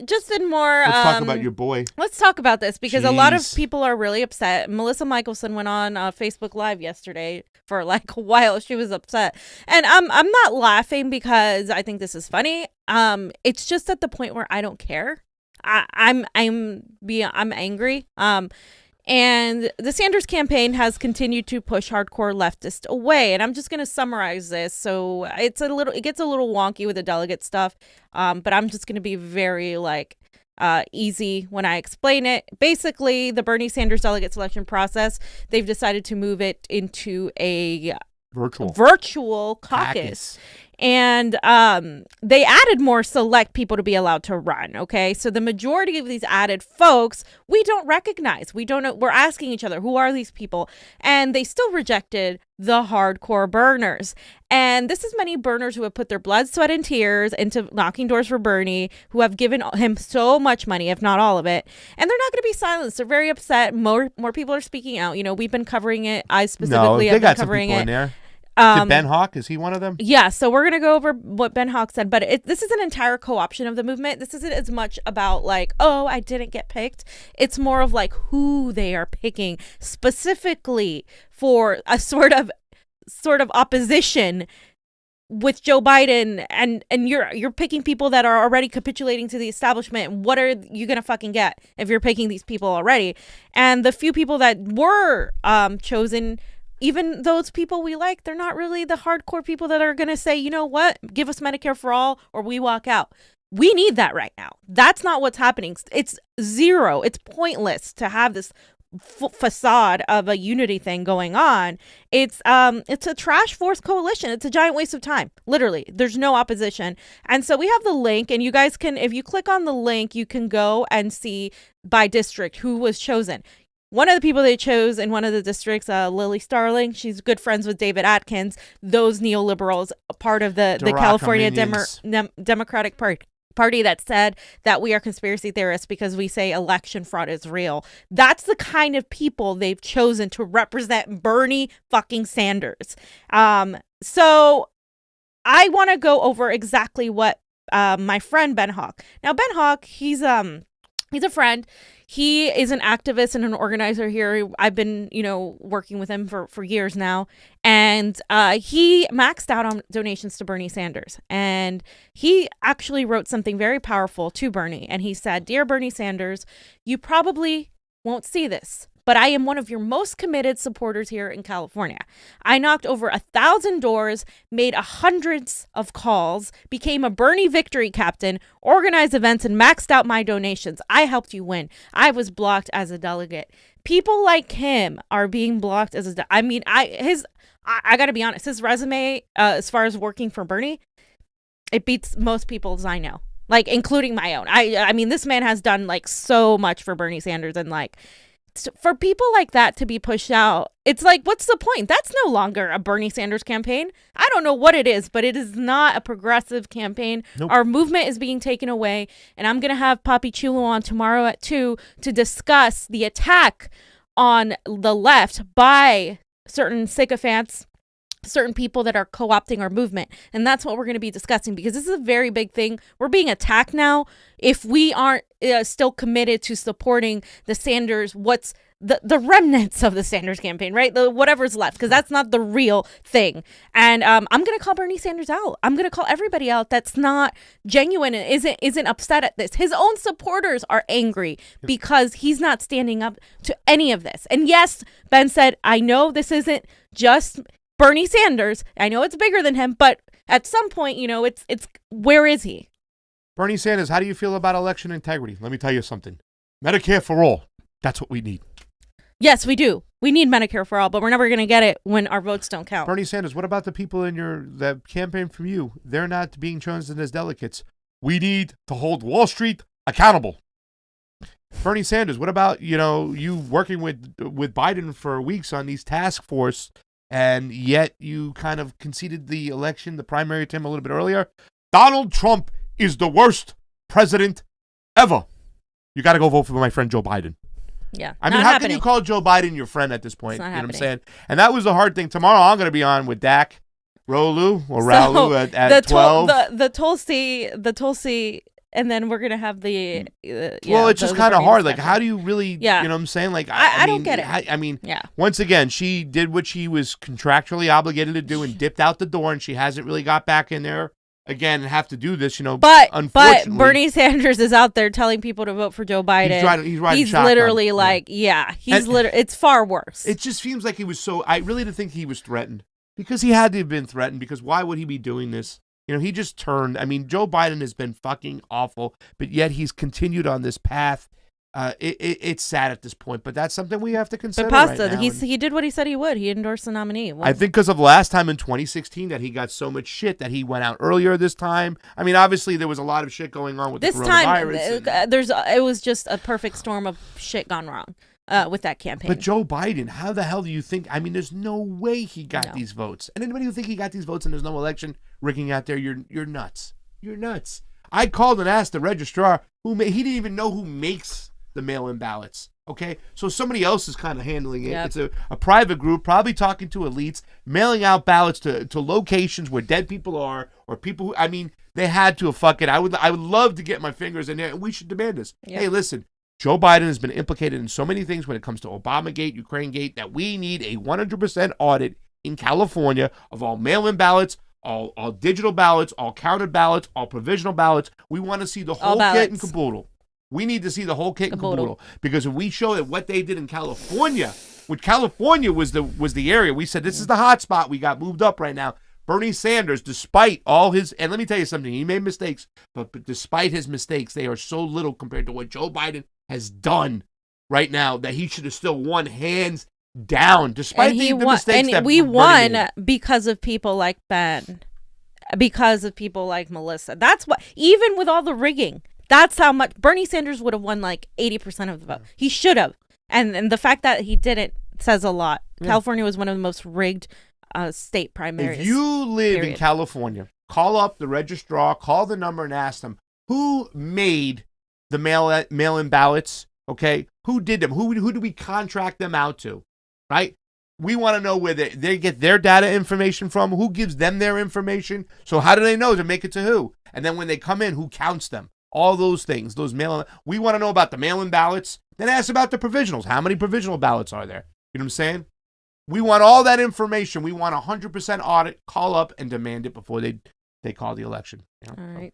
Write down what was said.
just in more. Let's talk about your boy. Let's talk about this because a lot of people are really upset. Melissa Michelson went on Facebook Live yesterday for like a while. She was upset, and I'm not laughing because I think this is funny. It's just at the point where I don't care. I'm angry. And the Sanders campaign has continued to push hardcore leftists away. And I'm just going to summarize this. So it gets a little wonky with the delegate stuff. But I'm just going to be very easy when I explain it. Basically, the Bernie Sanders delegate selection process, they've decided to move it into a virtual caucus. And they added more select people to be allowed to run. Okay, so the majority of these added folks we don't recognize. We don't know. We're asking each other, who are these people? And they still rejected the hardcore burners. And this is many burners who have put their blood, sweat, and tears into knocking doors for Bernie, who have given him so much money, if not all of it. And they're not going to be silenced. They're very upset. More people are speaking out. You know, we've been covering it. I specifically have been covering it. In there. Did Ben Hawke, is he one of them? Yeah, so we're going to go over what Ben Hawke said, but this is an entire co-option of the movement. This isn't as much about I didn't get picked. It's more of who they are picking specifically for a sort of opposition with Joe Biden, and you're picking people that are already capitulating to the establishment. What are you going to fucking get if you're picking these people already? And the few people that were chosen, even those people we like, they're not really the hardcore people that are going to say, you know what, give us Medicare for all or we walk out. We need that right now. That's not what's happening. It's zero. It's pointless to have this facade of a unity thing going on. It's a trash force coalition. It's a giant waste of time. Literally, there's no opposition. And so we have the link, and you guys can, if you click on the link, you can go and see by district who was chosen. One of the people they chose in one of the districts, Lily Starling, she's good friends with David Atkins, those neoliberals, part of the California Democratic Party that said that we are conspiracy theorists because we say election fraud is real. That's the kind of people they've chosen to represent Bernie fucking Sanders. So I want to go over exactly what my friend Ben Hawke. Now, Ben Hawke, he's a friend. He is an activist and an organizer here. I've been, working with him for years now. And he maxed out on donations to Bernie Sanders. And he actually wrote something very powerful to Bernie. And he said, "Dear Bernie Sanders, you probably won't see this, but I am one of your most committed supporters here in California. I knocked over 1,000 doors, made hundreds of calls, became a Bernie victory captain, organized events, and maxed out my donations. I helped you win. I was blocked as a delegate." People like him are being blocked as a I got to be honest, his resume, as far as working for Bernie, it beats most people's I know, including my own. I mean, this man has done so much for Bernie Sanders, and for people like that to be pushed out, it's what's the point? That's no longer a Bernie Sanders campaign. I don't know what it is, but it is not a progressive campaign. Nope. Our movement is being taken away, and I'm going to have Papi Chulo on tomorrow at 2 to discuss the attack on the left by certain sycophants, certain people that are co-opting our movement. And that's what we're going to be discussing, because this is a very big thing. We're being attacked now if we aren't still committed to supporting the Sanders, what's the remnants of the Sanders campaign, right? Whatever's left, because that's not the real thing. And I'm going to call Bernie Sanders out. I'm going to call everybody out that's not genuine and isn't upset at this. His own supporters are angry because he's not standing up to any of this. And yes, Ben said, I know this isn't just Bernie Sanders. I know it's bigger than him, but at some point, it's where is he? Bernie Sanders, how do you feel about election integrity? Let me tell you something. Medicare for all. That's what we need. Yes, we do. We need Medicare for all, but we're never going to get it when our votes don't count. Bernie Sanders, what about the people in that campaign from you? They're not being chosen as delegates. We need to hold Wall Street accountable. Bernie Sanders, what about, you working with Biden for weeks on these task force, and yet you kind of conceded the election, the primary to him a little bit earlier? Donald Trump is the worst president ever. You got to go vote for my friend Joe Biden. Yeah. I mean, how can you call Joe Biden your friend at this point? You know what I'm saying? And that was the hard thing. Tomorrow I'm going to be on with Dak Raulu at 12. The Tulsi and then we're gonna have the. Well, it's just kind of hard. Like, how do you really? You know what I'm saying? Like, I don't get it. I mean, once again, she did what she was contractually obligated to do and dipped out the door, and she hasn't really got back in there again and have to do this. But Bernie Sanders is out there telling people to vote for Joe Biden. He's riding he's shotgun. Literally like, it's far worse. It just seems like he was I really didn't think he was threatened, because he had to have been threatened, because why would he be doing this? He just turned. I mean, Joe Biden has been fucking awful, but yet he's continued on this path. It's sad at this point, but that's something we have to consider. But Pasta, right now. He did what he said he would. He endorsed the nominee. I think because of last time in 2016 that he got so much shit that he went out earlier this time. I mean, obviously there was a lot of shit going on with the coronavirus. This time, it was just a perfect storm of shit gone wrong with that campaign. But Joe Biden, how the hell do you think? I mean, there's no way he got these votes. And anybody who think he got these votes and there's no election rigging out there, you're nuts. You're nuts. I called and asked the registrar he didn't even know who makes the mail-in ballots. Okay, so somebody else is kind of handling it. Yep. It's a private group, probably talking to elites, mailing out ballots to locations where dead people are, or people who, I mean, they had to have fucking. I would love to get my fingers in there, and we should demand this. Yep. Hey, listen, Joe Biden has been implicated in so many things when it comes to Obamagate, Ukrainegate, that we need a 100% audit in California of all mail-in ballots, all digital ballots, all counted ballots, all provisional ballots. We want to see the whole kit and caboodle. We need to see the whole kit and caboodle, because if we show that what they did in California, which California was the area, we said this is the hot spot, we got moved up right now. Bernie Sanders, despite all his, and let me tell you something, he made mistakes, but despite his mistakes, they are so little compared to what Joe Biden has done right now that he should have still won hands down, despite the mistakes that we won made. Because of people like Ben, because of people like Melissa. That's what, even with all the rigging. That's how much Bernie Sanders would have won, like 80% of the vote. He should have. And the fact that he didn't says a lot. Yeah. California was one of the most rigged state primaries. If you live in California, call up the registrar, call the number and ask them who made the mail-in ballots, okay? Who did them? Who do we contract them out to, right? We want to know where they get their data information from, who gives them their information. So how do they know to make it to who? And then when they come in, who counts them? All those things, those mail-in. We want to know about the mail-in ballots. Then ask about the provisionals. How many provisional ballots are there? You know what I'm saying? We want all that information. We want 100% audit. Call up and demand it before they call the election. All right.